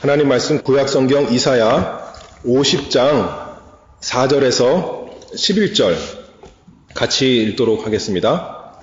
하나님 말씀 구약성경 이사야 50장 4절에서 11절 같이 읽도록 하겠습니다.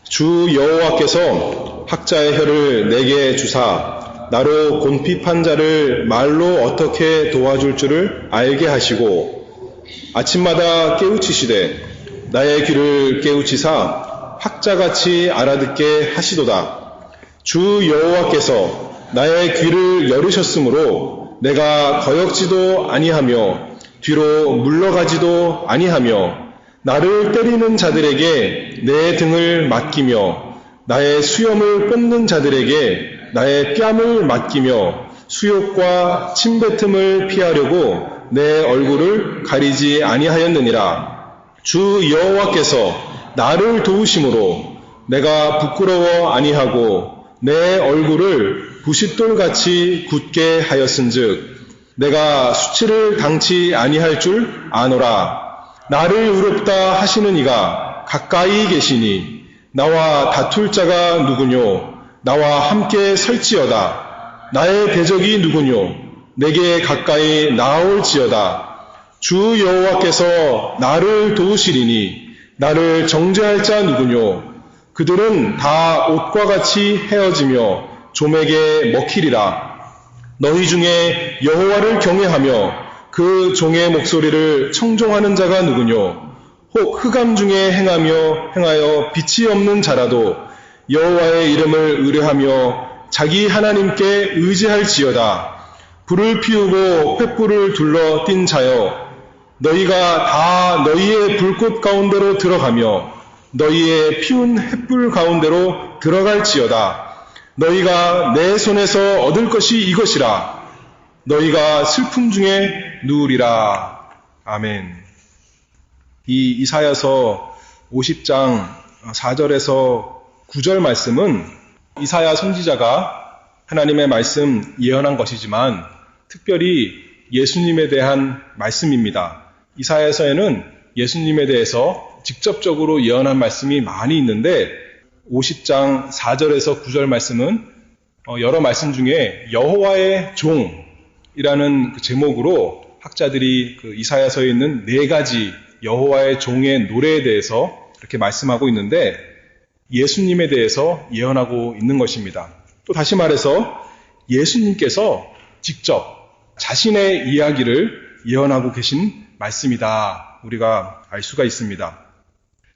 주 여호와께서 학자의 혀를 내게 주사 나로 곤핍한 자를 말로 어떻게 도와줄 줄을 알게 하시고 아침마다 깨우치시되 나의 귀를 깨우치사 학자같이 알아듣게 하시도다. 주 여호와께서 나의 귀를 열으셨으므로 내가 거역지도 아니하며 뒤로 물러가지도 아니하며 나를 때리는 자들에게 내 등을 맡기며 나의 수염을 뽑는 자들에게 나의 뺨을 맡기며 수욕과 침뱉음을 피하려고 내 얼굴을 가리지 아니하였느니라. 주 여호와께서 나를 도우심으로 내가 부끄러워 아니하고 내 얼굴을 부싯돌같이 굳게 하였은즉 내가 수치를 당치 아니할 줄 아노라. 나를 의롭다 하시는 이가 가까이 계시니 나와 다툴 자가 누구뇨? 나와 함께 설지어다. 나의 대적이 누구뇨? 내게 가까이 나아올지어다. 주 여호와께서 나를 도우시리니 나를 정죄할 자 누구뇨? 그들은 다 옷과 같이 헤어지며 좀에게 먹히리라. 너희 중에 여호와를 경외하며 그 종의 목소리를 청종하는 자가 누구뇨? 혹 흑암 중에 행하여 빛이 없는 자라도 여호와의 이름을 의뢰하며 자기 하나님께 의지할지어다. 불을 피우고 횃불을 둘러 띈 자여, 너희가 다 너희의 불꽃 가운데로 들어가며 너희의 피운 횃불 가운데로 들어갈지어다. 너희가 내 손에서 얻을 것이 이것이라. 너희가 슬픔 중에 누우리라. 아멘. 이 이사야서 50장 4절에서 9절 말씀은 이사야 선지자가 하나님의 말씀 예언한 것이지만 특별히 예수님에 대한 말씀입니다. 이사야서에는 예수님에 대해서 직접적으로 예언한 말씀이 많이 있는데 50장 4절에서 9절 말씀은 여러 말씀 중에 여호와의 종이라는 그 제목으로 학자들이 그 이사야서에 있는 네 가지 여호와의 종의 노래에 대해서 이렇게 말씀하고 있는데 예수님에 대해서 예언하고 있는 것입니다. 또 다시 말해서 예수님께서 직접 자신의 이야기를 예언하고 계신 말씀이다. 우리가 알 수가 있습니다.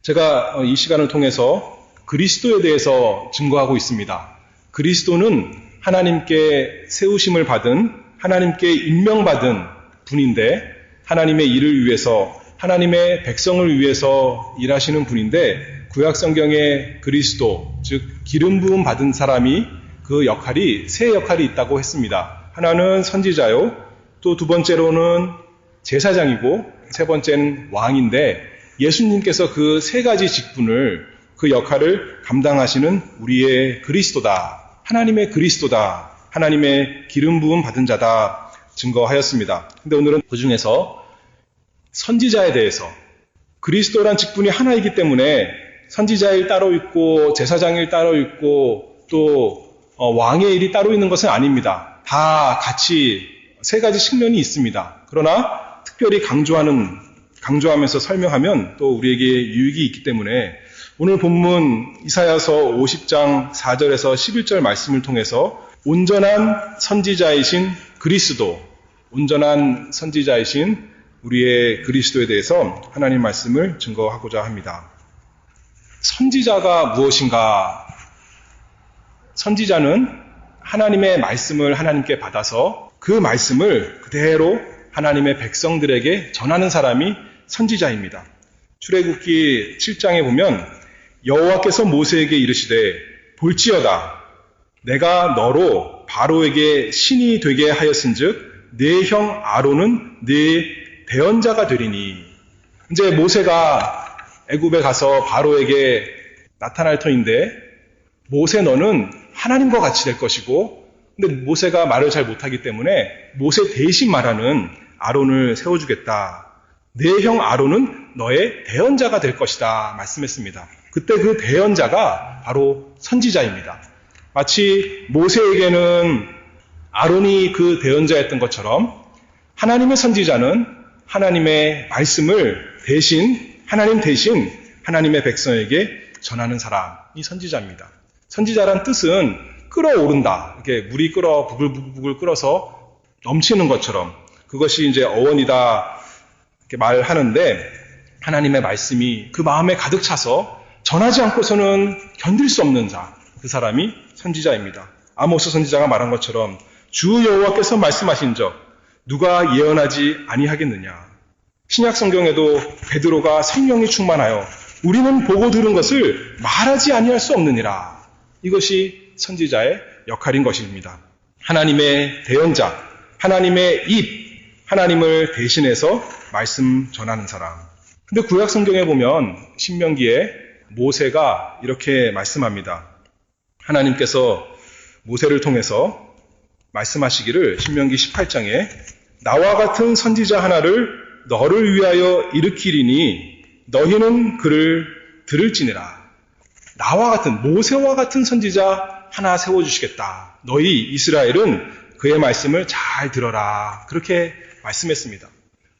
제가 이 시간을 통해서 그리스도에 대해서 증거하고 있습니다. 그리스도는 하나님께 세우심을 받은, 하나님께 임명받은 분인데 하나님의 일을 위해서, 하나님의 백성을 위해서 일하시는 분인데 구약성경에 그리스도, 즉 기름 부음 받은 사람이 그 역할이 세 역할이 있다고 했습니다. 하나는 선지자요, 또 두 번째로는 제사장이고 세 번째는 왕인데 예수님께서 그 세 가지 직분을, 그 역할을 감당하시는 우리의 그리스도다, 하나님의 그리스도다, 하나님의 기름 부음 받은 자다 증거하였습니다. 근데 오늘은 그 중에서 선지자에 대해서, 그리스도란 직분이 하나이기 때문에 선지자의 일 따로 있고 제사장의 일 따로 있고 또 왕의 일이 따로 있는 것은 아닙니다. 다 같이 세 가지 측면이 있습니다. 그러나 특별히 강조하면서 설명하면 또 우리에게 유익이 있기 때문에 오늘 본문 이사야서 50장 4절에서 11절 말씀을 통해서 온전한 선지자이신 그리스도, 온전한 선지자이신 우리의 그리스도에 대해서 하나님 말씀을 증거하고자 합니다. 선지자가 무엇인가? 선지자는 하나님의 말씀을 하나님께 받아서 그 말씀을 그대로 하나님의 백성들에게 전하는 사람이 선지자입니다. 출애굽기 7장에 보면 여호와께서 모세에게 이르시되 볼지어다 내가 너로 바로에게 신이 되게 하였은즉 네 형 아론은 네 대언자가 되리니. 이제 모세가 애굽에 가서 바로에게 나타날 터인데 모세 너는 하나님과 같이 될 것이고, 근데 모세가 말을 잘 못하기 때문에 모세 대신 말하는 아론을 세워주겠다. 네 형 아론은 너의 대언자가 될 것이다 말씀했습니다. 그때 그 대언자가 바로 선지자입니다. 마치 모세에게는 아론이 그 대언자였던 것처럼 하나님의 선지자는 하나님의 말씀을 하나님 대신 하나님의 백성에게 전하는 사람이 선지자입니다. 선지자란 뜻은 끓어오른다. 이렇게 물이 부글부글 끓어서 넘치는 것처럼 그것이 이제 어원이다 이렇게 말하는데 하나님의 말씀이 그 마음에 가득 차서 전하지 않고서는 견딜 수 없는 자, 그 사람이 선지자입니다. 아모스 선지자가 말한 것처럼 주 여호와께서 말씀하신 적 누가 예언하지 아니하겠느냐. 신약 성경에도 베드로가 성령이 충만하여 우리는 보고 들은 것을 말하지 아니할 수 없느니라. 이것이 선지자의 역할인 것입니다. 하나님의 대언자, 하나님의 입, 하나님을 대신해서 말씀 전하는 사람. 근데 구약 성경에 보면 신명기에 모세가 이렇게 말씀합니다. 하나님께서 모세를 통해서 말씀하시기를 신명기 18장에 나와 같은 선지자 하나를 너를 위하여 일으키리니 너희는 그를 들을지니라. 나와 같은 모세와 같은 선지자 하나 세워주시겠다. 너희 이스라엘은 그의 말씀을 잘 들어라. 그렇게 말씀했습니다.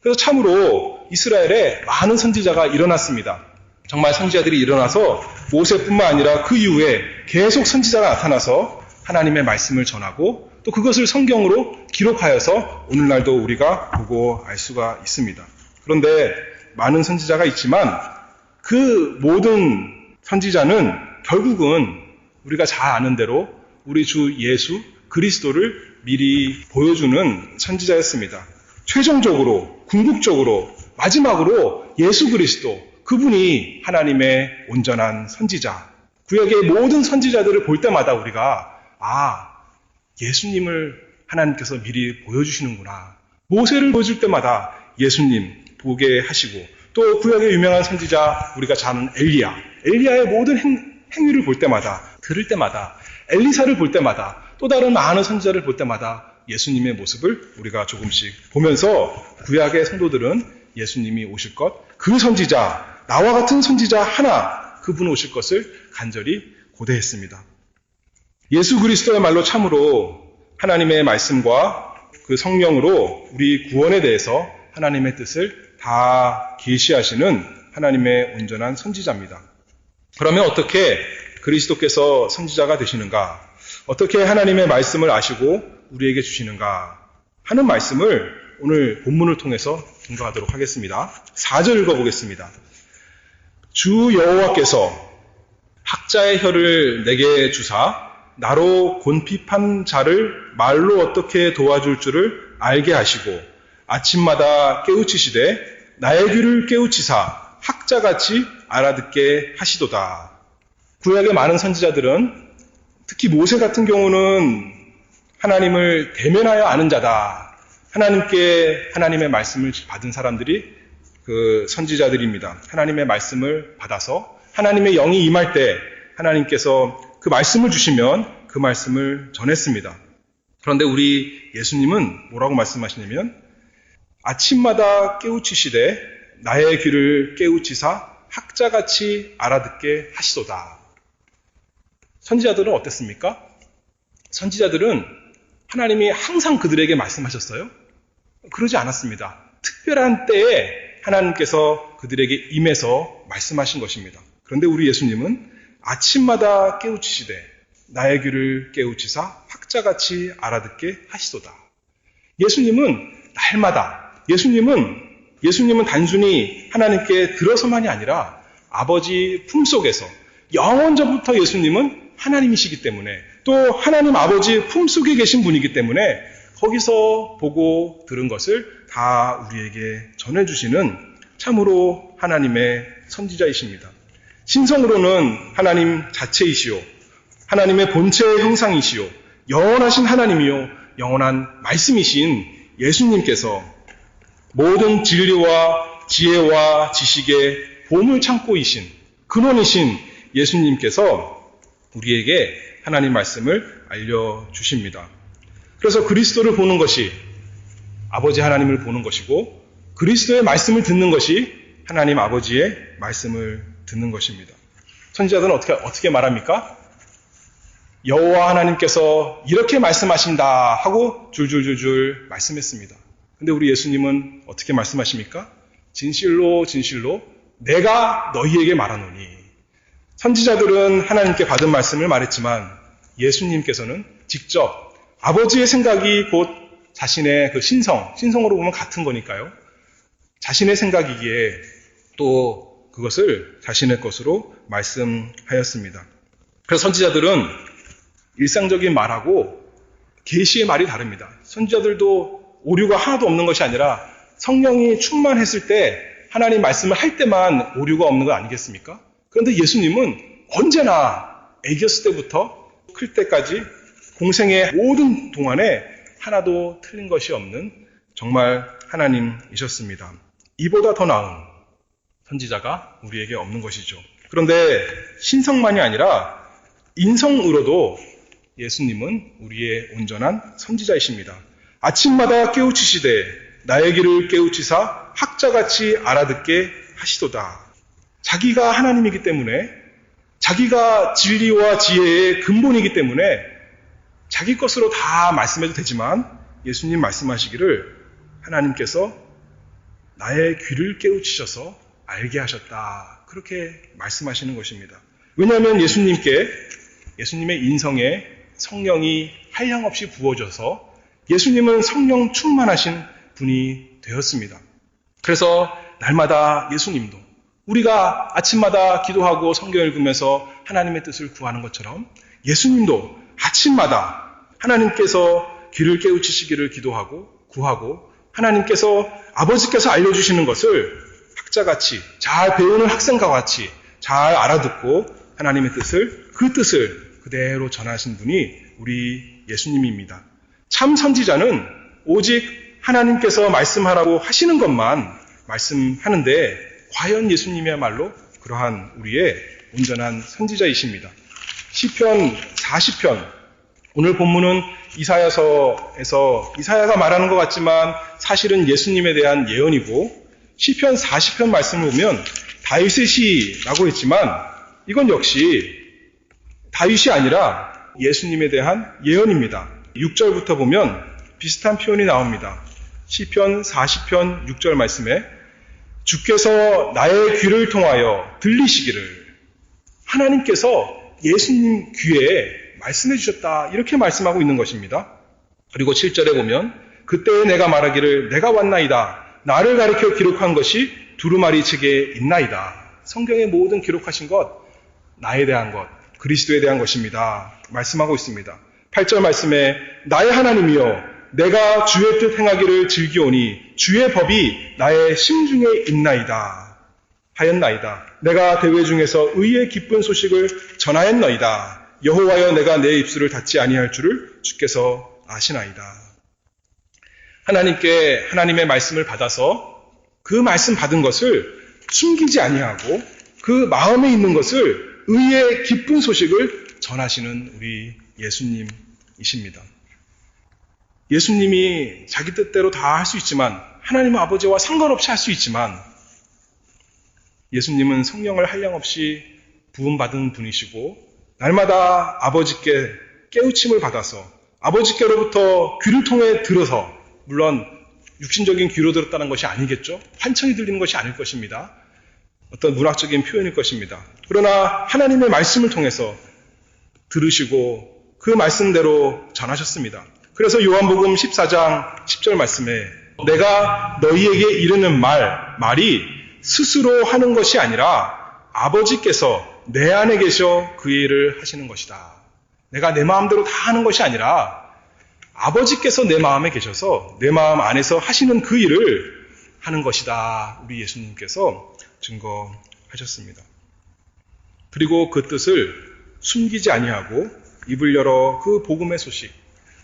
그래서 참으로 이스라엘에 많은 선지자가 일어났습니다. 정말 선지자들이 일어나서 모세뿐만 아니라 그 이후에 계속 선지자가 나타나서 하나님의 말씀을 전하고 또 그것을 성경으로 기록하여서 오늘날도 우리가 보고 알 수가 있습니다. 그런데 많은 선지자가 있지만 그 모든 선지자는 결국은 우리가 잘 아는 대로 우리 주 예수 그리스도를 미리 보여주는 선지자였습니다. 최종적으로, 궁극적으로, 마지막으로 예수 그리스도, 그분이 하나님의 온전한 선지자. 구약의 모든 선지자들을 볼 때마다 우리가 예수님을 하나님께서 미리 보여주시는구나. 모세를 보여줄 때마다 예수님 보게 하시고 또 구약의 유명한 선지자 우리가 잘 아는 엘리야의 모든 행위를 볼 때마다 들을 때마다 엘리사를 볼 때마다 또 다른 많은 선지자를 볼 때마다 예수님의 모습을 우리가 조금씩 보면서 구약의 성도들은 예수님이 오실 것, 그 선지자, 나와 같은 선지자 하나 그분 오실 것을 간절히 고대했습니다. 예수 그리스도의 말로 참으로 하나님의 말씀과 그 성령으로 우리 구원에 대해서 하나님의 뜻을 다 계시하시는 하나님의 온전한 선지자입니다. 그러면 어떻게 그리스도께서 선지자가 되시는가? 어떻게 하나님의 말씀을 아시고 우리에게 주시는가? 하는 말씀을 오늘 본문을 통해서 증거하도록 하겠습니다. 4절 읽어보겠습니다. 주 여호와께서 학자의 혀를 내게 주사 나로 곤핍한 자를 말로 어떻게 도와줄 줄을 알게 하시고 아침마다 깨우치시되 나의 귀를 깨우치사 학자같이 알아듣게 하시도다. 구약의 많은 선지자들은 특히 모세 같은 경우는 하나님을 대면하여 아는 자다. 하나님께 하나님의 말씀을 받은 사람들이 그 선지자들입니다. 하나님의 말씀을 받아서 하나님의 영이 임할 때 하나님께서 그 말씀을 주시면 그 말씀을 전했습니다. 그런데 우리 예수님은 뭐라고 말씀하시냐면 아침마다 깨우치시되 나의 귀를 깨우치사 학자같이 알아듣게 하시도다. 선지자들은 어땠습니까? 선지자들은 하나님이 항상 그들에게 말씀하셨어요? 그러지 않았습니다. 특별한 때에 하나님께서 그들에게 임해서 말씀하신 것입니다. 그런데 우리 예수님은 아침마다 깨우치시되 나의 귀를 깨우치사 학자같이 알아듣게 하시도다. 예수님은 날마다 예수님은 단순히 하나님께 들어서만이 아니라 아버지 품속에서 영원전부터 예수님은 하나님이시기 때문에 또 하나님 아버지 품속에 계신 분이기 때문에 거기서 보고 들은 것을 다 우리에게 전해주시는 참으로 하나님의 선지자이십니다. 신성으로는 하나님 자체이시오. 하나님의 본체의 형상이시오. 영원하신 하나님이요. 영원한 말씀이신 예수님께서 모든 진리와 지혜와 지식의 보물창고이신 근원이신 예수님께서 우리에게 하나님 말씀을 알려주십니다. 그래서 그리스도를 보는 것이 아버지 하나님을 보는 것이고 그리스도의 말씀을 듣는 것이 하나님 아버지의 말씀을 듣는 것입니다. 선지자들은 어떻게 말합니까? 여호와 하나님께서 이렇게 말씀하신다 하고 줄줄줄줄 말씀했습니다. 근데 우리 예수님은 어떻게 말씀하십니까? 진실로 진실로 내가 너희에게 말하노니. 선지자들은 하나님께 받은 말씀을 말했지만 예수님께서는 직접 아버지의 생각이 곧 자신의 그 신성으로 보면 같은 거니까요. 자신의 생각이기에 또 그것을 자신의 것으로 말씀하였습니다. 그래서 선지자들은 일상적인 말하고 계시의 말이 다릅니다. 선지자들도 오류가 하나도 없는 것이 아니라 성령이 충만했을 때 하나님 말씀을 할 때만 오류가 없는 거 아니겠습니까? 그런데 예수님은 언제나 애기였을 때부터 클 때까지 공생의 모든 동안에 하나도 틀린 것이 없는 정말 하나님이셨습니다. 이보다 더 나은 선지자가 우리에게 없는 것이죠. 그런데 신성만이 아니라 인성으로도 예수님은 우리의 온전한 선지자이십니다. 아침마다 깨우치시되 나의 길을 깨우치사 학자같이 알아듣게 하시도다. 자기가 하나님이기 때문에, 자기가 진리와 지혜의 근본이기 때문에 자기 것으로 다 말씀해도 되지만 예수님 말씀하시기를 하나님께서 나의 귀를 깨우치셔서 알게 하셨다. 그렇게 말씀하시는 것입니다. 왜냐하면 예수님의 인성에 성령이 한량없이 부어져서 예수님은 성령 충만하신 분이 되었습니다. 그래서 날마다 예수님도 우리가 아침마다 기도하고 성경 읽으면서 하나님의 뜻을 구하는 것처럼 예수님도 아침마다 하나님께서 귀를 깨우치시기를 기도하고 구하고 하나님께서 아버지께서 알려주시는 것을 학자같이 잘 배우는 학생과 같이 잘 알아듣고 하나님의 그 뜻을 그대로 전하신 분이 우리 예수님입니다. 참 선지자는 오직 하나님께서 말씀하라고 하시는 것만 말씀하는데 과연 예수님이야말로 그러한 우리의 온전한 선지자이십니다. 시편 40편, 오늘 본문은 이사야서에서 이사야가 말하는 것 같지만 사실은 예수님에 대한 예언이고 시편 40편 말씀을 보면 다윗의 시라고 했지만 이건 역시 다윗이 아니라 예수님에 대한 예언입니다. 6절부터 보면 비슷한 표현이 나옵니다. 시편 40편 6절 말씀에 주께서 나의 귀를 통하여 들리시기를 하나님께서 예수님 귀에 말씀해 주셨다. 이렇게 말씀하고 있는 것입니다. 그리고 7절에 보면 그때에 내가 말하기를 내가 왔나이다. 나를 가리켜 기록한 것이 두루마리 책에 있나이다. 성경의 모든 기록하신 것, 나에 대한 것, 그리스도에 대한 것입니다. 말씀하고 있습니다. 8절 말씀에 나의 하나님이여 내가 주의 뜻 행하기를 즐기오니 주의 법이 나의 심중에 있나이다. 하였나이다. 내가 대회 중에서 의의 기쁜 소식을 전하였나이다. 여호와여 내가 내 입술을 닫지 아니할 줄을 주께서 아시나이다. 하나님께 하나님의 말씀을 받아서 그 말씀 받은 것을 숨기지 아니하고 그 마음에 있는 것을 의의 기쁜 소식을 전하시는 우리 예수님이십니다. 예수님이 자기 뜻대로 다 할 수 있지만 하나님 아버지와 상관없이 할 수 있지만 예수님은 성령을 한량없이 부음받은 분이시고 날마다 아버지께 깨우침을 받아서 아버지께로부터 귀를 통해 들어서 물론 육신적인 귀로 들었다는 것이 아니겠죠. 환청이 들리는 것이 아닐 것입니다. 어떤 문학적인 표현일 것입니다. 그러나 하나님의 말씀을 통해서 들으시고 그 말씀대로 전하셨습니다. 그래서 요한복음 14장 10절 말씀에 내가 너희에게 이르는 말이 스스로 하는 것이 아니라 아버지께서 내 안에 계셔 그 일을 하시는 것이다. 내가 내 마음대로 다 하는 것이 아니라 아버지께서 내 마음에 계셔서 내 마음 안에서 하시는 그 일을 하는 것이다. 우리 예수님께서 증거하셨습니다. 그리고 그 뜻을 숨기지 아니하고 입을 열어 그 복음의 소식,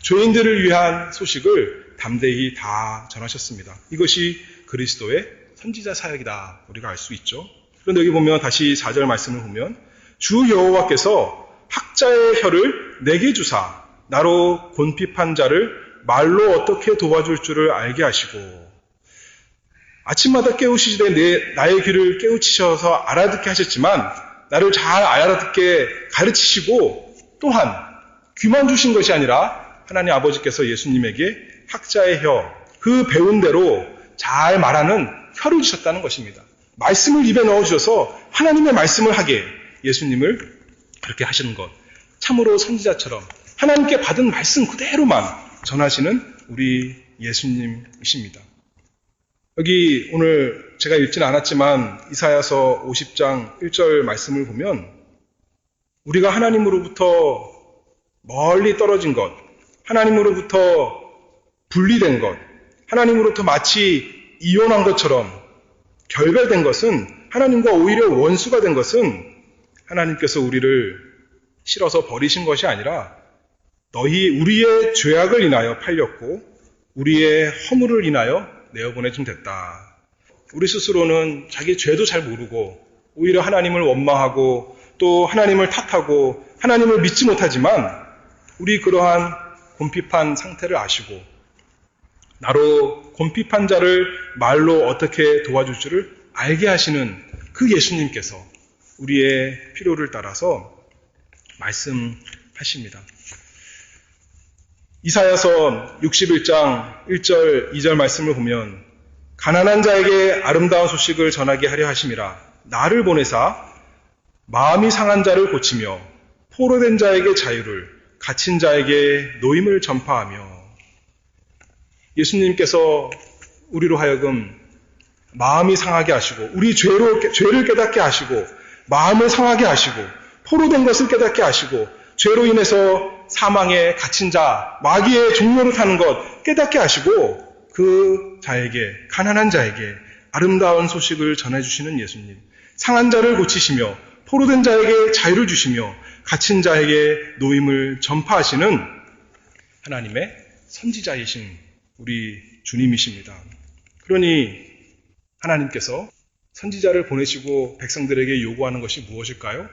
죄인들을 위한 소식을 담대히 다 전하셨습니다. 이것이 그리스도의 선지자 사역이다. 우리가 알 수 있죠. 그런데 여기 보면 다시 4절 말씀을 보면 주 여호와께서 학자의 혀를 내게 주사 나로 곤핍한 자를 말로 어떻게 도와줄 줄을 알게 하시고 아침마다 깨우시되 나의 귀를 깨우치셔서 알아듣게 하셨지만 나를 잘 알아듣게 가르치시고 또한 귀만 주신 것이 아니라 하나님 아버지께서 예수님에게 학자의 혀, 그 배운 대로 잘 말하는 혀를 주셨다는 것입니다. 말씀을 입에 넣어주셔서 하나님의 말씀을 하게 예수님을 그렇게 하시는 것. 참으로 선지자처럼 하나님께 받은 말씀 그대로만 전하시는 우리 예수님이십니다. 여기 오늘 제가 읽지는 않았지만 이사야서 50장 1절 말씀을 보면 우리가 하나님으로부터 멀리 떨어진 것, 하나님으로부터 분리된 것, 하나님으로부터 마치 이혼한 것처럼 결별된 것은, 하나님과 오히려 원수가 된 것은 하나님께서 우리를 싫어서 버리신 것이 아니라 너희 우리의 죄악을 인하여 팔렸고 우리의 허물을 인하여 내어보내줌 됐다. 우리 스스로는 자기 죄도 잘 모르고 오히려 하나님을 원망하고 또 하나님을 탓하고 하나님을 믿지 못하지만 우리 그러한 곰핍한 상태를 아시고 나로 곰핍한 자를 말로 어떻게 도와줄 줄을 알게 하시는 그 예수님께서 우리의 필요를 따라서 말씀하십니다. 이사야서 61장 1절 2절 말씀을 보면 가난한 자에게 아름다운 소식을 전하게 하려 하심이라 나를 보내사 마음이 상한 자를 고치며 포로된 자에게 자유를 갇힌 자에게 노임을 전파하며 예수님께서 우리로 하여금 마음이 상하게 하시고 우리 죄를 깨닫게 하시고 마음을 상하게 하시고 포로된 것을 깨닫게 하시고 죄로 인해서 사망에 갇힌 자, 마귀의 종로를 타는 것 깨닫게 하시고 그 자에게, 가난한 자에게 아름다운 소식을 전해주시는 예수님, 상한 자를 고치시며 포로된 자에게 자유를 주시며 갇힌 자에게 노임을 전파하시는 하나님의 선지자이신 우리 주님이십니다. 그러니 하나님께서 선지자를 보내시고 백성들에게 요구하는 것이 무엇일까요?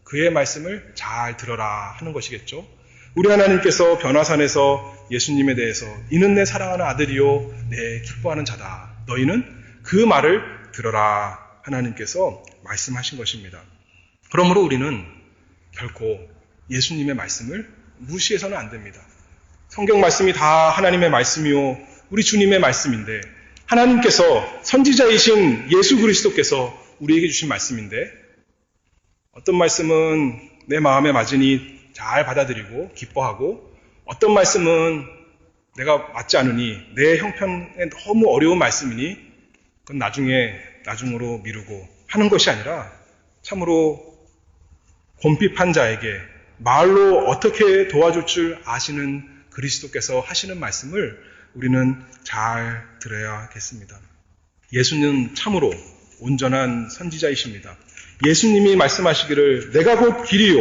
그의 말씀을 잘 들어라 하는 것이겠죠. 우리 하나님께서 변화산에서 예수님에 대해서 이는 내 사랑하는 아들이요 내 기뻐하는 자다. 너희는 그 말을 들어라 하나님께서 말씀하신 것입니다. 그러므로 우리는 결코 예수님의 말씀을 무시해서는 안 됩니다. 성경 말씀이 다 하나님의 말씀이요 우리 주님의 말씀인데 하나님께서 선지자이신 예수 그리스도께서 우리에게 주신 말씀인데 어떤 말씀은 내 마음에 맞으니 잘 받아들이고 기뻐하고 어떤 말씀은 내가 맞지 않으니 내 형편에 너무 어려운 말씀이니 그건 나중으로 미루고 하는 것이 아니라 참으로 곰핍한 자에게 말로 어떻게 도와줄 줄 아시는 그리스도께서 하시는 말씀을 우리는 잘 들어야겠습니다. 예수는 참으로 온전한 선지자이십니다. 예수님이 말씀하시기를 내가 곧 길이요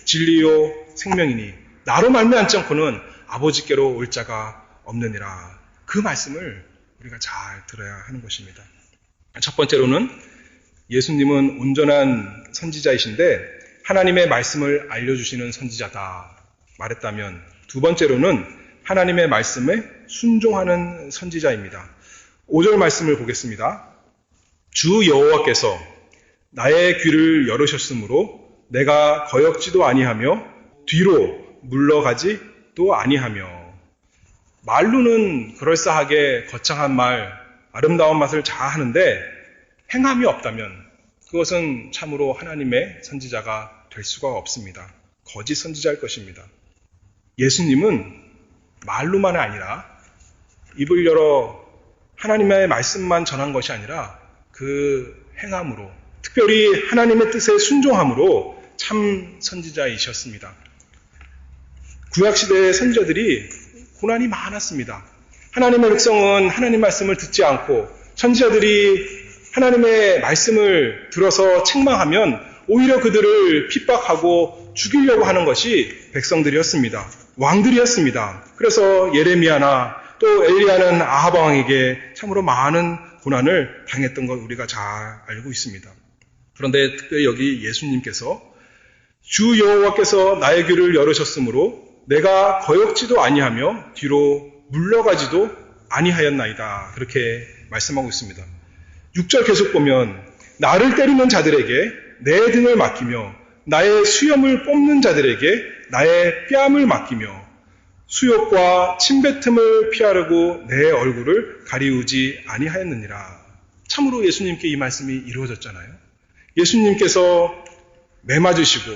진리요 생명이니 나로 말미암지 않고는 아버지께로 올 자가 없느니라. 그 말씀을 우리가 잘 들어야 하는 것입니다. 첫 번째로는 예수님은 온전한 선지자이신데 하나님의 말씀을 알려주시는 선지자다 말했다면 두 번째로는 하나님의 말씀에 순종하는 선지자입니다. 5절 말씀을 보겠습니다. 주 여호와께서 나의 귀를 열으셨으므로 내가 거역지도 아니하며 뒤로 물러가지도 아니하며. 말로는 그럴싸하게 거창한 말, 아름다운 맛을 자아하는데 행함이 없다면 그것은 참으로 하나님의 선지자가 될 수가 없습니다. 거짓 선지자일 것입니다. 예수님은 말로만 아니라 입을 열어 하나님의 말씀만 전한 것이 아니라 그 행함으로 특별히 하나님의 뜻에 순종함으로 참 선지자이셨습니다. 구약시대의 선지자들이 고난이 많았습니다. 하나님의 백성은 하나님 말씀을 듣지 않고 선지자들이 하나님의 말씀을 들어서 책망하면 오히려 그들을 핍박하고 죽이려고 하는 것이 백성들이었습니다. 왕들이었습니다. 그래서 예레미야나 또 엘리야는 아합 왕에게 참으로 많은 고난을 당했던 걸 우리가 잘 알고 있습니다. 그런데 특별히 여기 예수님께서 주 여호와께서 나의 귀를 열으셨으므로 내가 거역지도 아니하며 뒤로 물러가지도 아니하였나이다. 그렇게 말씀하고 있습니다. 6절 계속 보면 나를 때리는 자들에게 내 등을 맡기며 나의 수염을 뽑는 자들에게 나의 뺨을 맡기며 수욕과 침뱉음을 피하려고 내 얼굴을 가리우지 아니하였느니라. 참으로 예수님께 이 말씀이 이루어졌잖아요. 예수님께서 매 맞으시고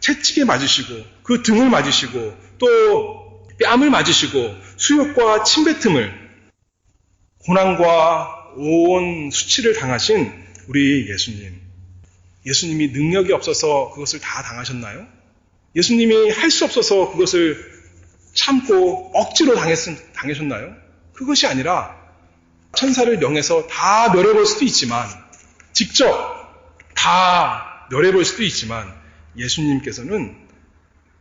채찍에 맞으시고 그 등을 맞으시고 또 뺨을 맞으시고 수욕과 침뱉음을 고난과 온 수치를 당하신 우리 예수님이 능력이 없어서 그것을 다 당하셨나요? 예수님이 할 수 없어서 그것을 참고 억지로 당하셨나요? 그것이 아니라 천사를 명해서 다 멸해볼 수도 있지만 직접 다 멸해볼 수도 있지만 예수님께서는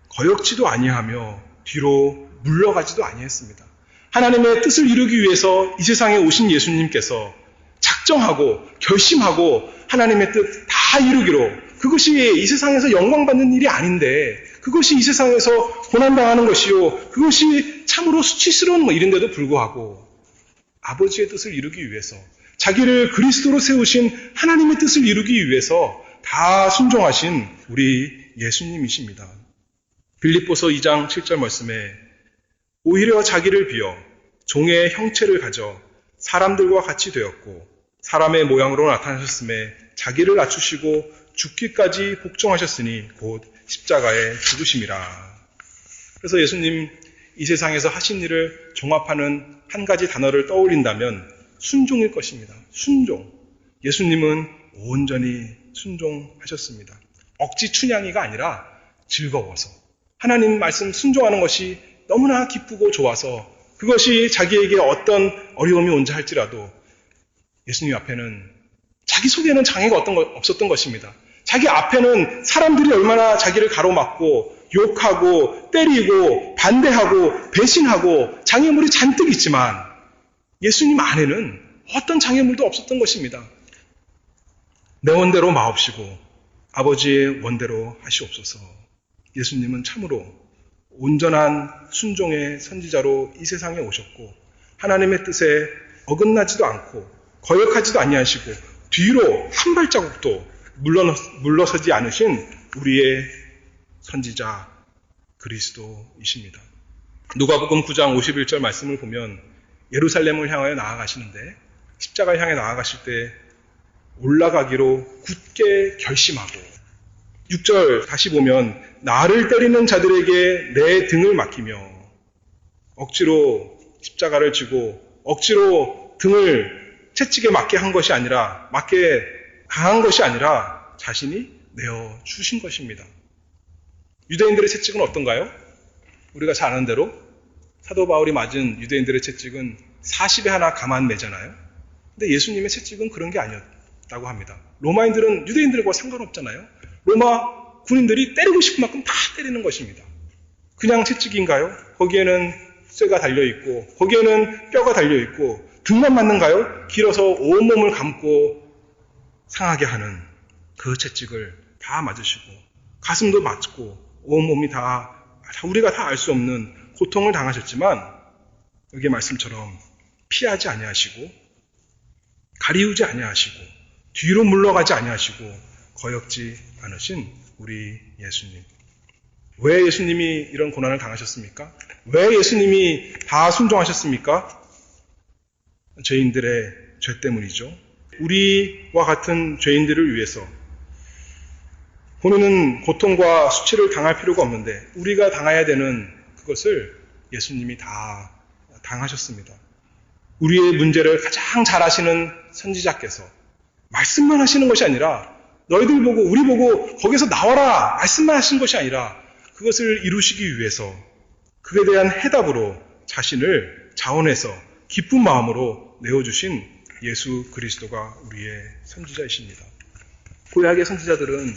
거역지도 아니하며 뒤로 물러가지도 아니했습니다. 하나님의 뜻을 이루기 위해서 이 세상에 오신 예수님께서 작정하고 결심하고 하나님의 뜻 다 이루기로, 그것이 이 세상에서 영광받는 일이 아닌데, 그것이 이 세상에서 고난당하는 것이요, 그것이 참으로 수치스러운 일인데도 불구하고 아버지의 뜻을 이루기 위해서, 자기를 그리스도로 세우신 하나님의 뜻을 이루기 위해서 다 순종하신 우리 예수님이십니다. 빌립보서 2장 7절 말씀에 오히려 자기를 비어 종의 형체를 가져 사람들과 같이 되었고 사람의 모양으로 나타나셨음에 자기를 낮추시고 죽기까지 복종하셨으니 곧 십자가에 죽으심이라. 그래서 예수님 이 세상에서 하신 일을 종합하는 한 가지 단어를 떠올린다면 순종일 것입니다. 순종. 예수님은 온전히 순종하셨습니다. 억지 춘향이가 아니라 즐거워서, 하나님 말씀 순종하는 것이 너무나 기쁘고 좋아서, 그것이 자기에게 어떤 어려움이 온자 할지라도 예수님 앞에는 자기 속에는 장애가 없었던 것입니다. 자기 앞에는 사람들이 얼마나 자기를 가로막고 욕하고 때리고 반대하고 배신하고 장애물이 잔뜩 있지만 예수님 안에는 어떤 장애물도 없었던 것입니다. 내 원대로 마옵시고 아버지의 원대로 하시옵소서. 예수님은 참으로 온전한 순종의 선지자로 이 세상에 오셨고 하나님의 뜻에 어긋나지도 않고 거역하지도 아니하시고 뒤로 한 발자국도 물러서지 않으신 우리의 선지자 그리스도이십니다. 누가복음 9장 51절 말씀을 보면 예루살렘을 향하여 나아가시는데 십자가를 향해 나아가실 때 올라가기로 굳게 결심하고, 6절 다시 보면 나를 때리는 자들에게 내 등을 맡기며, 억지로 십자가를 지고 억지로 등을 채찍에 맞게 한 것이 아니라, 맞게 당한 것이 아니라 자신이 내어 주신 것입니다. 유대인들의 채찍은 어떤가요? 우리가 잘 아는 대로 사도 바울이 맞은 유대인들의 채찍은 40에 하나 가만 매잖아요. 근데 예수님의 채찍은 그런 게 아니었다고 합니다. 로마인들은 유대인들과 상관없잖아요. 로마 군인들이 때리고 싶은 만큼 다 때리는 것입니다. 그냥 채찍인가요? 거기에는 쇠가 달려있고 거기에는 뼈가 달려있고 등만 맞는가요? 길어서 온몸을 감고 상하게 하는 그 채찍을 다 맞으시고 가슴도 맞고 온몸이 다 우리가 다 알 수 없는 고통을 당하셨지만 여기 말씀처럼 피하지 아니하시고 가리우지 아니하시고 뒤로 물러가지 아니하시고 거역지 않으신 우리 예수님. 왜 예수님이 이런 고난을 당하셨습니까? 왜 예수님이 다 순종하셨습니까? 죄인들의 죄 때문이죠. 우리와 같은 죄인들을 위해서 본인은 고통과 수치를 당할 필요가 없는데 우리가 당해야 되는 그것을 예수님이 다 당하셨습니다. 우리의 문제를 가장 잘 아시는 선지자께서 말씀만 하시는 것이 아니라 너희들 보고 우리 보고 거기서 나와라 말씀만 하신 것이 아니라 그것을 이루시기 위해서 그에 대한 해답으로 자신을 자원해서 기쁜 마음으로 내어주신 예수 그리스도가 우리의 선지자이십니다. 구약의 선지자들은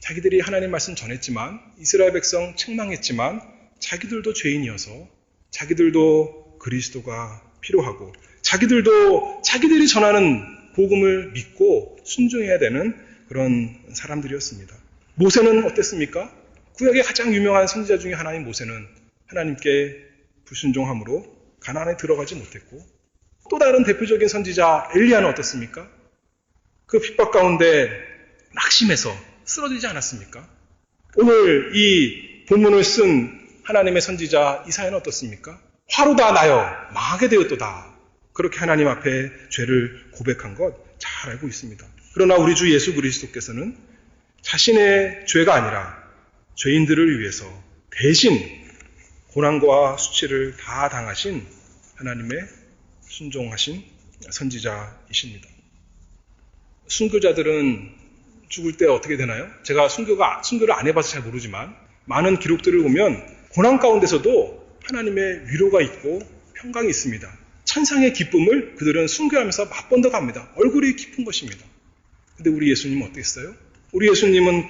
자기들이 하나님 말씀 전했지만 이스라엘 백성 책망했지만 자기들도 죄인이어서 자기들도 그리스도가 필요하고 자기들도 자기들이 전하는 복음을 믿고 순종해야 되는 그런 사람들이었습니다. 모세는 어땠습니까? 구약의 가장 유명한 선지자 중에 하나인 모세는 하나님께 불순종함으로 가나안에 들어가지 못했고 또 다른 대표적인 선지자 엘리야는 어떻습니까? 그 핍박 가운데 낙심해서 쓰러지지 않았습니까? 오늘 이 본문을 쓴 하나님의 선지자 이사야는 어떻습니까? 화로 다 나여 망하게 되었도다. 그렇게 하나님 앞에 죄를 고백한 것 잘 알고 있습니다. 그러나 우리 주 예수 그리스도께서는 자신의 죄가 아니라 죄인들을 위해서 대신 고난과 수치를 다 당하신 하나님의 순종하신 선지자이십니다. 순교자들은 죽을 때 어떻게 되나요? 제가 순교를 안 해봐서 잘 모르지만 많은 기록들을 보면 고난 가운데서도 하나님의 위로가 있고 평강이 있습니다. 천상의 기쁨을 그들은 순교하면서 맛본다 갑니다. 얼굴이 기쁜 것입니다. 근데 우리 예수님은 어땠어요? 우리 예수님은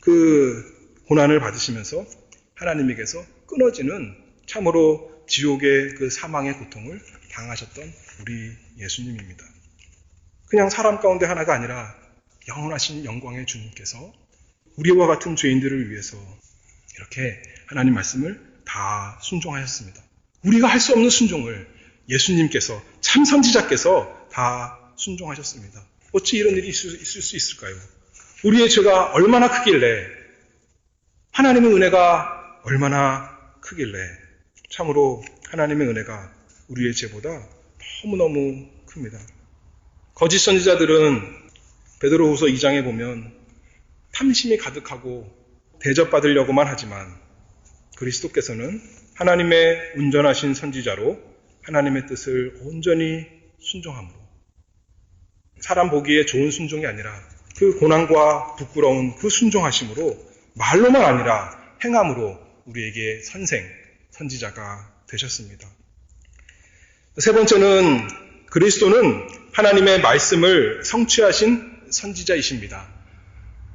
그 고난을 받으시면서 하나님에게서 끊어지는 참으로 지옥의 그 사망의 고통을 당하셨던 우리 예수님입니다. 그냥 사람 가운데 하나가 아니라 영원하신 영광의 주님께서 우리와 같은 죄인들을 위해서 이렇게 하나님 말씀을 다 순종하셨습니다. 우리가 할 수 없는 순종을 예수님께서 참 선지자께서 다 순종하셨습니다. 어찌 이런 일이 있을 수 있을까요? 우리의 죄가 얼마나 크길래 하나님의 은혜가 얼마나 크길래 참으로 하나님의 은혜가 우리의 죄보다 너무너무 큽니다. 거짓 선지자들은 베드로후서 2장에 보면 탐심이 가득하고 대접받으려고만 하지만 그리스도께서는 하나님의 온전하신 선지자로 하나님의 뜻을 온전히 순종함으로 사람 보기에 좋은 순종이 아니라 그 고난과 부끄러운 그 순종하심으로 말로만 아니라 행함으로 우리에게 선지자가 되셨습니다. 세 번째는 그리스도는 하나님의 말씀을 성취하신 선지자이십니다.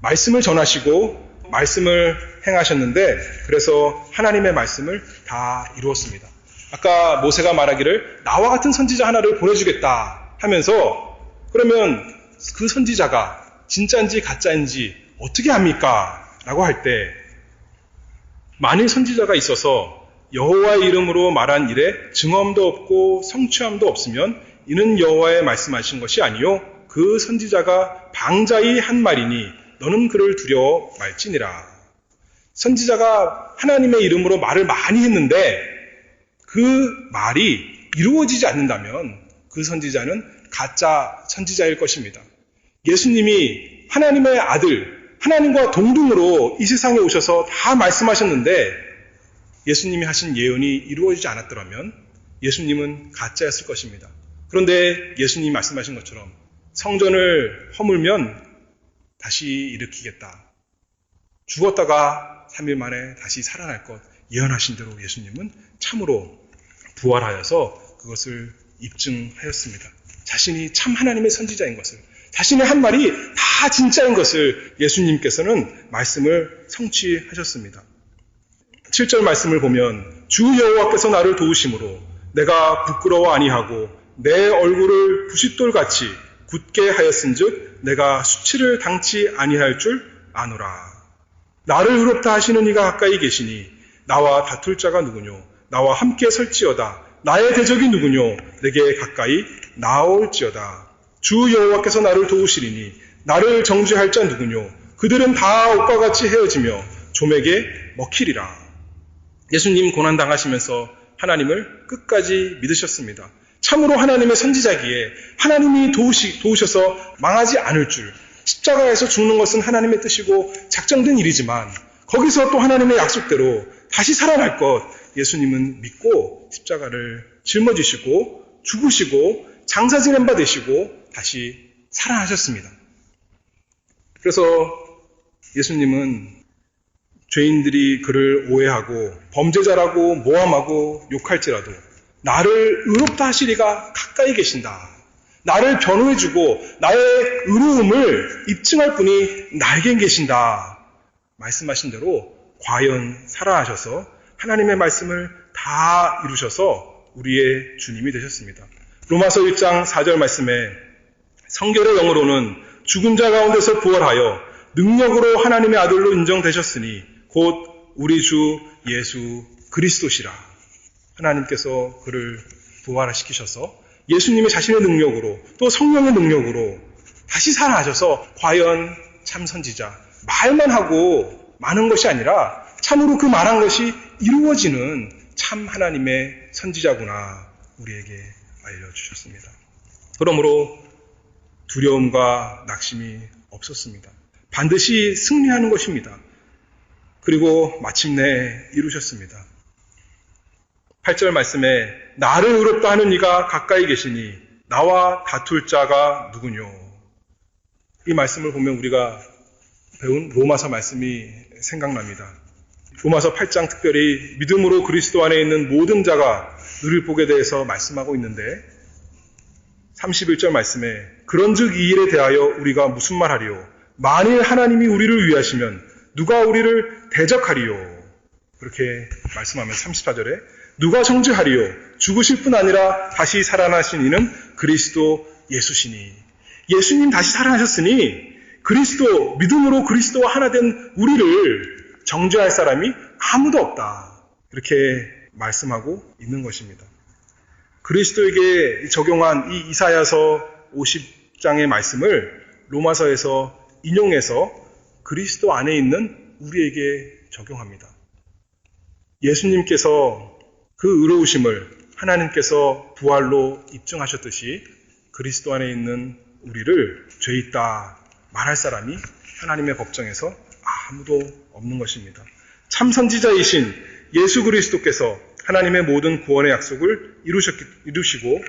말씀을 전하시고 말씀을 행하셨는데 그래서 하나님의 말씀을 다 이루었습니다. 아까 모세가 말하기를 나와 같은 선지자 하나를 보내주겠다 하면서 그러면 그 선지자가 진짜인지 가짜인지 어떻게 합니까? 라고 할 때 만일 선지자가 있어서 여호와의 이름으로 말한 일에 증언도 없고 성취함도 없으면 이는 여호와의 말씀하신 것이 아니요 그 선지자가 방자히 한 말이니 너는 그를 두려워 말지니라. 선지자가 하나님의 이름으로 말을 많이 했는데 그 말이 이루어지지 않는다면 그 선지자는 가짜 선지자일 것입니다. 예수님이 하나님의 아들, 하나님과 동등으로 이 세상에 오셔서 다 말씀하셨는데 예수님이 하신 예언이 이루어지지 않았더라면 예수님은 가짜였을 것입니다. 그런데 예수님이 말씀하신 것처럼 성전을 허물면 다시 일으키겠다. 죽었다가 3일 만에 다시 살아날 것 예언하신 대로 예수님은 참으로 부활하여서 그것을 입증하였습니다. 자신이 참 하나님의 선지자인 것을, 자신의 한 말이 다 진짜인 것을 예수님께서는 말씀을 성취하셨습니다. 7절 말씀을 보면 주 여호와께서 나를 도우심으로 내가 부끄러워 아니하고 내 얼굴을 부싯돌같이 굳게 하였은즉 내가 수치를 당치 아니할 줄 아노라. 나를 의롭다 하시는 이가 가까이 계시니 나와 다툴 자가 누구뇨? 나와 함께 설지어다. 나의 대적이 누구뇨? 내게 가까이 나올지어다. 주 여호와께서 나를 도우시리니 나를 정죄할 자 누구뇨? 그들은 다 옷과 같이 헤어지며 좀에게 먹히리라. 예수님 고난당하시면서 하나님을 끝까지 믿으셨습니다. 참으로 하나님의 선지자기에 하나님이 도우셔서 망하지 않을 줄, 십자가에서 죽는 것은 하나님의 뜻이고 작정된 일이지만 거기서 또 하나님의 약속대로 다시 살아날 것 예수님은 믿고 십자가를 짊어지시고 죽으시고 장사 지낸 바 되시고 다시 살아나셨습니다. 그래서 예수님은 죄인들이 그를 오해하고 범죄자라고 모함하고 욕할지라도 나를 의롭다 하시리가 가까이 계신다. 나를 변호해주고 나의 의로움을 입증할 분이 나에겐 계신다. 말씀하신 대로 과연 살아나셔서 하나님의 말씀을 다 이루셔서 우리의 주님이 되셨습니다. 로마서 1장 4절 말씀에 성결의 영으로는 죽은 자 가운데서 부활하여 능력으로 하나님의 아들로 인정되셨으니 곧 우리 주 예수 그리스도시라. 하나님께서 그를 부활시키셔서 예수님의 자신의 능력으로 또 성령의 능력으로 다시 살아나셔서 과연 참 선지자, 말만 하고 많은 것이 아니라 참으로 그 말한 것이 이루어지는 참 하나님의 선지자구나 우리에게 알려주셨습니다. 그러므로 두려움과 낙심이 없었습니다. 반드시 승리하는 것입니다. 그리고 마침내 이루셨습니다. 8절 말씀에 나를 의롭다 하는 이가 가까이 계시니 나와 다툴 자가 누구뇨? 이 말씀을 보면 우리가 배운 로마서 말씀이 생각납니다. 로마서 8장 특별히 믿음으로 그리스도 안에 있는 모든 자가 누릴 복에 대해서 말씀하고 있는데 31절 말씀에 그런즉 이 일에 대하여 우리가 무슨 말하리요? 만일 하나님이 우리를 위하시면 누가 우리를 대적하리요? 그렇게 말씀하면 34절에 누가 정죄하리요? 죽으실 뿐 아니라 다시 살아나신 이는 그리스도 예수시니. 예수님 다시 살아나셨으니 그리스도, 믿음으로 그리스도와 하나 된 우리를 정죄할 사람이 아무도 없다. 이렇게 말씀하고 있는 것입니다. 그리스도에게 적용한 이 이사야서 50장의 말씀을 로마서에서 인용해서 그리스도 안에 있는 우리에게 적용합니다. 예수님께서 그 의로우심을 하나님께서 부활로 입증하셨듯이 그리스도 안에 있는 우리를 죄 있다 말할 사람이 하나님의 법정에서 아무도 없는 것입니다. 참 선지자이신 예수 그리스도께서 하나님의 모든 구원의 약속을 이루시고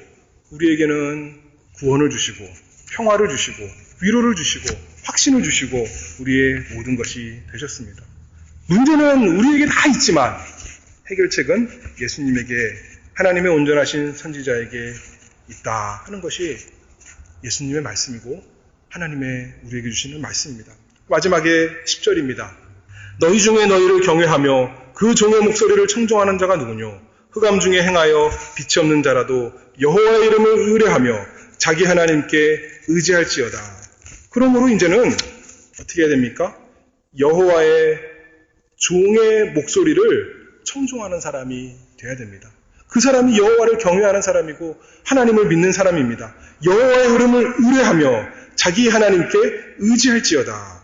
우리에게는 구원을 주시고 평화를 주시고 위로를 주시고 확신을 주시고 우리의 모든 것이 되셨습니다. 문제는 우리에게 다 있지만 해결책은 예수님에게 하나님의 온전하신 선지자에게 있다 하는 것이 예수님의 말씀이고 하나님의 우리에게 주시는 말씀입니다. 마지막에 10절입니다. 너희 중에 너희를 경외하며 그 종의 목소리를 청종하는 자가 누구뇨? 흑암 중에 행하여 빛이 없는 자라도 여호와의 이름을 의뢰하며 자기 하나님께 의지할지어다. 그러므로 이제는 어떻게 해야 됩니까? 여호와의 종의 목소리를 청종하는 사람이 되어야 됩니다. 그 사람이 여호와를 경외하는 사람이고 하나님을 믿는 사람입니다. 여호와의 이름을 의뢰하며 자기 하나님께 의지할지어다.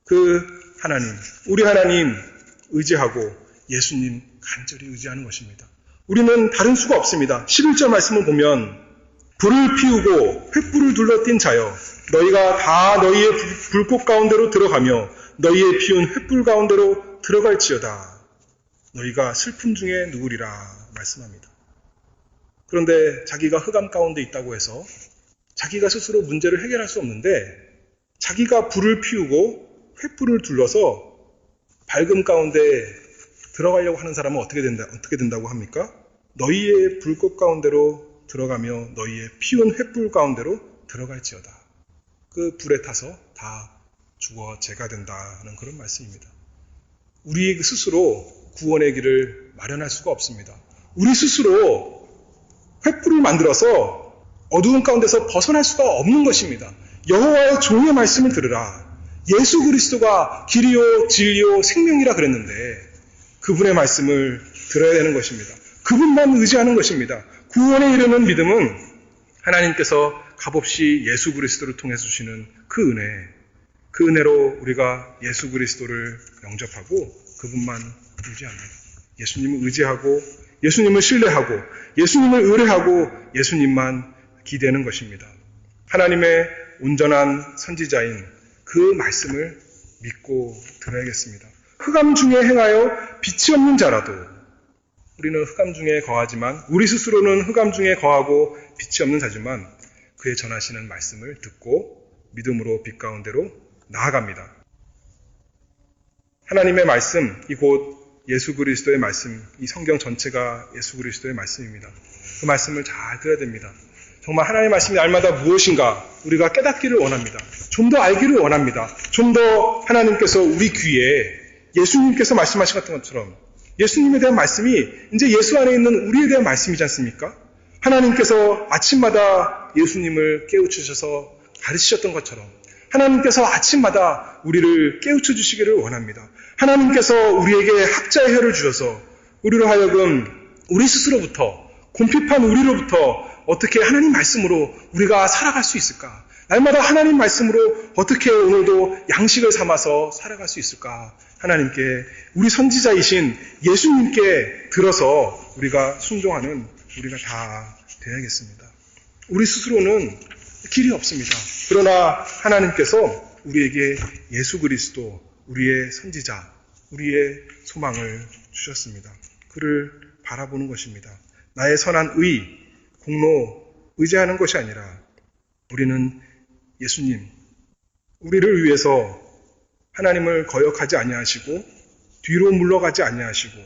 그 하나님, 우리 하나님 의지하고 예수님 간절히 의지하는 것입니다. 우리는 다른 수가 없습니다. 11절 말씀을 보면 불을 피우고 횃불을 둘러띈 자여 너희가 다 너희의 불꽃 가운데로 들어가며 너희의 피운 횃불 가운데로 들어갈지어다. 너희가 슬픔 중에 누구리라 말씀합니다. 그런데 자기가 흑암 가운데 있다고 해서 자기가 스스로 문제를 해결할 수 없는데 자기가 불을 피우고 횃불을 둘러서 밝음 가운데 들어가려고 하는 사람은 어떻게 된다고 합니까? 너희의 불꽃 가운데로 들어가며 너희의 피운 횃불 가운데로 들어갈지어다. 그 불에 타서 다 죽어 죄가 된다는 그런 말씀입니다. 우리 스스로 구원의 길을 마련할 수가 없습니다. 우리 스스로 횃불을 만들어서 어두운 가운데서 벗어날 수가 없는 것입니다. 여호와의 종의 말씀을 들으라. 예수 그리스도가 길이요 진리요 생명이라 그랬는데 그분의 말씀을 들어야 되는 것입니다. 그분만 의지하는 것입니다. 구원에 이르는 믿음은 하나님께서 값없이 예수 그리스도를 통해 주시는 그 은혜로 우리가 예수 그리스도를 영접하고 그분만 의지합니다. 예수님을 의지하고 예수님을 신뢰하고 예수님을 의뢰하고 예수님만 기대는 것입니다. 하나님의 온전한 선지자인 그 말씀을 믿고 들어야겠습니다. 흑암 중에 행하여 빛이 없는 자라도 우리는 흑암 중에 거하지만 우리 스스로는 흑암 중에 거하고 빛이 없는 자지만 그의 전하시는 말씀을 듣고 믿음으로 빛 가운데로 나아갑니다. 하나님의 말씀, 이 곧 예수 그리스도의 말씀, 이 성경 전체가 예수 그리스도의 말씀입니다. 그 말씀을 잘 들어야 됩니다. 정말 하나님의 말씀이 날마다 무엇인가 우리가 깨닫기를 원합니다. 좀 더 알기를 원합니다. 좀 더 하나님께서 우리 귀에 예수님께서 말씀하신 것처럼 예수님에 대한 말씀이 이제 예수 안에 있는 우리에 대한 말씀이지 않습니까? 하나님께서 아침마다 예수님을 깨우치셔서 가르치셨던 것처럼 하나님께서 아침마다 우리를 깨우쳐 주시기를 원합니다. 하나님께서 우리에게 학자의 혀를 주셔서 우리로 하여금 우리 스스로부터 곰핍한 우리로부터 어떻게 하나님 말씀으로 우리가 살아갈 수 있을까? 날마다 하나님 말씀으로 어떻게 오늘도 양식을 삼아서 살아갈 수 있을까? 하나님께, 우리 선지자이신 예수님께 들어서 우리가 순종하는 우리가 다 되어야겠습니다. 우리 스스로는 길이 없습니다. 그러나 하나님께서 우리에게 예수 그리스도, 우리의 선지자, 우리의 소망을 주셨습니다. 그를 바라보는 것입니다. 나의 선한 의, 공로 의지하는 것이 아니라 우리는 예수님, 우리를 위해서 하나님을 거역하지 아니하시고 뒤로 물러가지 아니하시고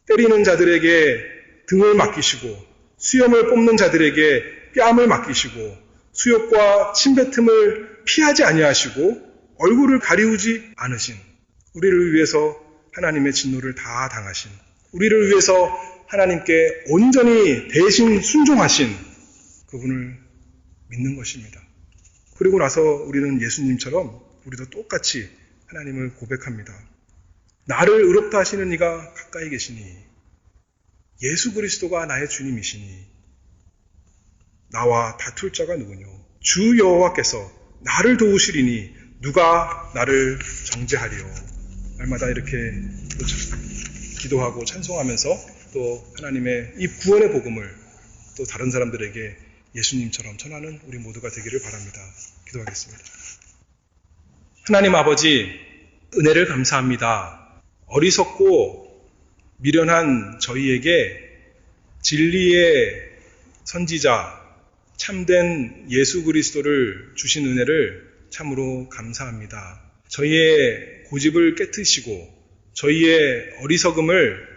때리는 자들에게 등을 맡기시고 수염을 뽑는 자들에게 뺨을 맡기시고 수욕과 침뱉음을 피하지 아니하시고 얼굴을 가리우지 않으신, 우리를 위해서 하나님의 진노를 다 당하신, 우리를 위해서 하나님께 온전히 대신 순종하신 그분을 믿는 것입니다. 그리고 나서 우리는 예수님처럼 우리도 똑같이 하나님을 고백합니다. 나를 의롭다 하시는 이가 가까이 계시니 예수 그리스도가 나의 주님이시니 나와 다툴 자가 누구뇨? 주 여호와께서 나를 도우시리니 누가 나를 정죄하리요? 날마다 이렇게 기도하고 찬송하면서 또 하나님의 이 구원의 복음을 또 다른 사람들에게 예수님처럼 전하는 우리 모두가 되기를 바랍니다. 기도하겠습니다. 하나님 아버지, 은혜를 감사합니다. 어리석고 미련한 저희에게 진리의 선지자, 참된 예수 그리스도를 주신 은혜를 참으로 감사합니다. 저희의 고집을 깨트시고 저희의 어리석음을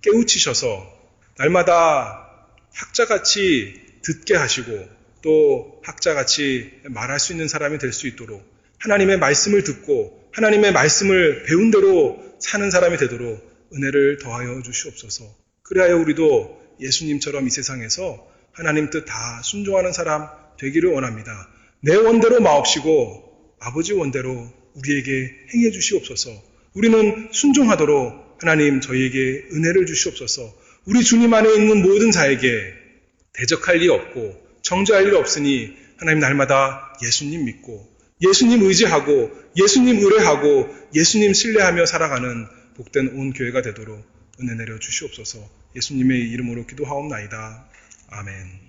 깨우치셔서 날마다 학자같이 듣게 하시고 또 학자같이 말할 수 있는 사람이 될 수 있도록 하나님의 말씀을 듣고 하나님의 말씀을 배운 대로 사는 사람이 되도록 은혜를 더하여 주시옵소서. 그래야 우리도 예수님처럼 이 세상에서 하나님 뜻 다 순종하는 사람 되기를 원합니다. 내 원대로 마옵시고 아버지 원대로 우리에게 행해 주시옵소서. 우리는 순종하도록 하나님 저희에게 은혜를 주시옵소서. 우리 주님 안에 있는 모든 자에게 대적할 일 없고 정죄할 일 없으니 하나님 날마다 예수님 믿고 예수님 의지하고 예수님 의뢰하고 예수님 신뢰하며 살아가는 복된 온 교회가 되도록 은혜 내려 주시옵소서. 예수님의 이름으로 기도하옵나이다. 아멘.